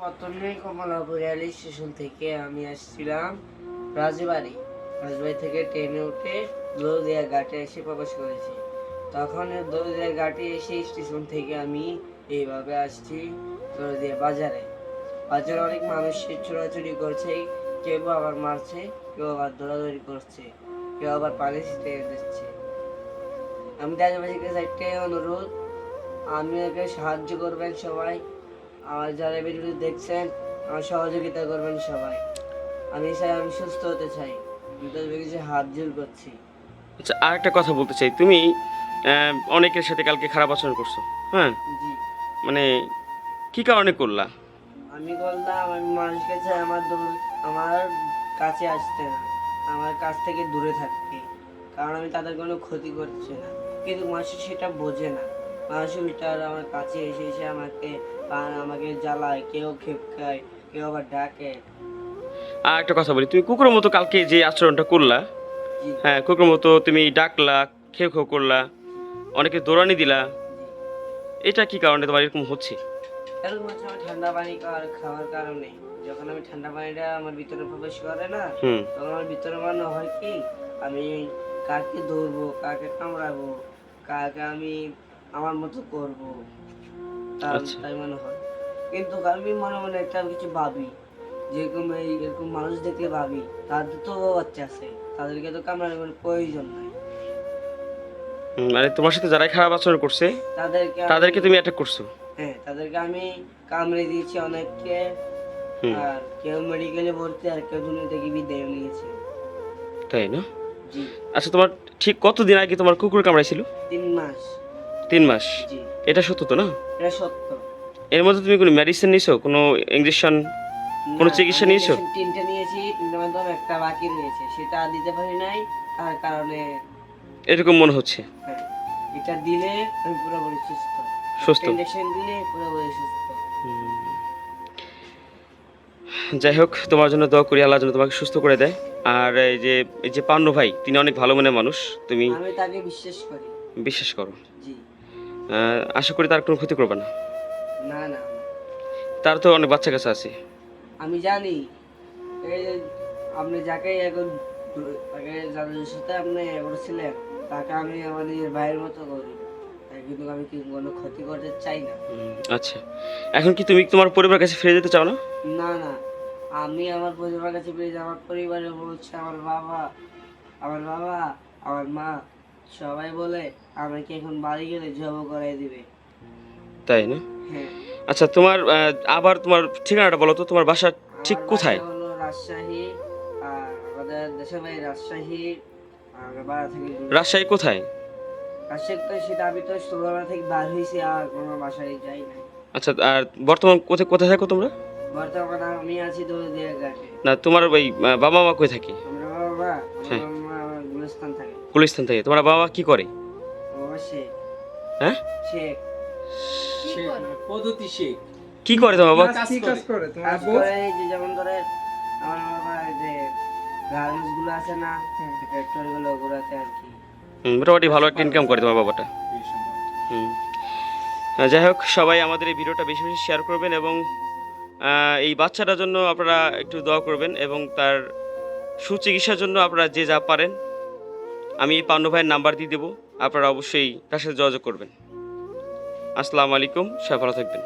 প্রথমে Kamalapur rail station থেকে আমি আসছিলাম রাজবাড়ি। রাজবাড়ি থেকে ট্রেনে উঠে দৌলদিয়া ঘাটে এসে প্রবেশ করেছি। তখন দৌলদিয়া ঘাটে এসে স্টেশন থেকে আমি এইভাবে আসছি দৌলদিয়া বাজারে। বাজারে অনেক মানুষ ছোড়াছুড়ি করছে, কেউ আবার মারছে, কেউ আবার দৌড়াদৌড়ি করছে, কেউ আবার পানি ছিটিয়ে দিচ্ছে। আমি দেশবাসীকে একটাই অনুরোধ, আমাকে সাহায্য করবেন সবাই। আমার যারা ভিডিওটি দেখছেন, আমার সহযোগিতা করবেন সবাই। আমি চাই, আমি সুস্থ হতে চাই। আমি তাদের কাছে হাত জোর করছি। আচ্ছা, আর একটা কথা বলতে চাই, তুমি অনেকের সাথে কালকে খারাপ আচরণ করছো, হ্যাঁ? জি, মানে কি কারণে করলা? আমি বললাম আমি মানুষকে চাই আমার কাছে আসতে না, আমার কাছ থেকে দূরে থাকতে, কারণ আমি তাদের কোনো ক্ষতি করছি না। কিন্তু মানুষ সেটা বোঝে না। মানুষ উল্টা আমার কাছে এসে এসে আমাকে জ্বালায়, কেউ খেপকায়, কেউ আবার ডাকে। আর একটা কথা বলি, তুমি কুকুরের মতো কালকে যে আচরণটা করলা, জি, হ্যাঁ, কুকুরের মতো তুমি ডাকলা, খেউ খেউ করলা, অনেকে দৌড়ানি দিলা, জি। এটা কি কারণে তোমার এরকম হচ্ছে? এরকম হচ্ছে আমার ঠান্ডা পানি খাওয়ার কারণে। যখন আমি ঠান্ডা পানিটা আমার ভিতরে প্রবেশ করে না, হুম। তখন আমার ভিতরে মনে হয় কি আমি কাকে ধরবো, কাকে কামড়াবো, কাকে আমি আমার মতো করবো, আচ্ছা। তাই মনে হয়। কিন্তু আমি মনে মনে একটা কিছু ভাবি, যেরকম এরকম মানুষ দেখলে ভাবি তাদের তো বাচ্চা আছে, তাদেরকে তো কামড়ানোর কোনো প্রয়োজন নাই। মানে তোমার সাথে যারাই খারাপ আচরণ করছে তাদেরকে তুমি অ্যাটাক করছো? হ্যাঁ, তাদেরকে আমি কামড়ে দিয়েছি অনেককে। হুম। আর কেউ মেডিকেলে ভর্তি, আর কেউ দুনিয়া থেকে বিদায় নিয়েছে। তাই না? জি, আচ্ছা, তোমার ঠিক কতদিন আগে তোমার কুকুর কামড়াইছিল? 3 মাস। 3 মাস? জি, এটা সত্য তো না? এটা সত্য। এর মধ্যে তুমি কোনো মেডিসিন নিছো, কোনো ইঞ্জেকশন, না, কোনো চিকিৎসা আমি নিয়েছো? ইঞ্জেকশন 3টে নিয়েছি, 3টার মধ্যে একটা বাকি রয়েছে, সেটা দিতে পারি নাই। তার কারণে এরকম মনে হচ্ছে। হ্যাঁ, এটা দিলে আমি পুরোপুরি সুস্থ। সুস্থ? ইঞ্জেকশন দিলে পুরোপুরি সুস্থ। যাই হোক, তোমার জন্য দোয়া করি, আল্লাহ যেন তোমাকে সুস্থ করে দেয়। আর এই যে পান্নু ভাই, তিনি অনেক ভালো মনের মানুষ, তুমি আমি তাকে বিশ্বাস করি। বিশ্বাস করো। জি, আশা করি তার কোনো ক্ষতি করবে না। না না, তার তো অনেক বাচ্চা কাছে আছে। আমি জানি। এই যে আপনি যাকে এখন তাকে যাদের সাথে আপনি করেছিলেন, তাকে আমি আমার নিজের ভাইয়ের মতো করি। তাই কিন্তু আমি কোনো ক্ষতি করতে চাই না। আচ্ছা, এখন কি তুমি তোমার পরিবারের কাছে ফিরে যেতে চাও না? না না, আমি আমার পরিবারের কাছে পেয়ে আমার পরিবারে বলছে, আমার বাবা, আমার মা সবাই বলে আমাকে এখন বাড়ি গেলে জব করাই দিবে। তাই না? হ্যাঁ, আচ্ছা, তোমার আবার তোমার ঠিকানাটা বলো তো, তোমার বাসা ঠিক আমার বাসা কোথায়? হলো রাজশাহী। আর আমাদের দেশের বাড়ি রাজশাহী। আর বাড়া থেকে রাজশাহী কোথায়? রাজশাহী, তো সেটা আমি তো ছোটবেলা থেকে বার হয়েছি, আর কোনো বাসায় যাই না। আচ্ছা, আর বর্তমান কোথায় কোথায় থাকো তোমরা? বর্তমানে আমি আছি দৌলদিয়া ঘাটে। না, তোমার ওই বাবা মা কোথায় থাকে? আমার হ্যাঁ, বাবা আমার গুলিস্তান থাকে। গুলিস্তান থাকে। তোমার বাবা মা কি করে? আমার বাবা শেখ। হ্যাঁ, শেখ শেখ না, পদ্ধতি শেখ। কি করে তোমার বাবা? কি কাজ করে তোমার কাজ আব্বু? করে, এই যে যেমন ধরে আমার বাবা এই যে গার্মেন্টস গুলো আছে না, ফ্যাক্টরি গুলো ঘোরাতে আর কি। মোটামুটি ভালো একটা ইনকাম করে তোমার বাবাটা। হুম। যাই হোক, সবাই আমাদের এই ভিডিওটা বেশি বেশি শেয়ার করবেন, এবং এই বাচ্চাটার জন্য আপনারা একটু দোয়া করবেন, এবং তার সুচিকিৎসার জন্য আপনারা যে যা পারেন, আমি পান্নু ভাইয়ের নাম্বার দিয়ে দেবো, আপনারা অবশ্যই তার সাথে যোগাযোগ করবেন। আসসালামু আলাইকুম, সবাই ভালো থাকবেন।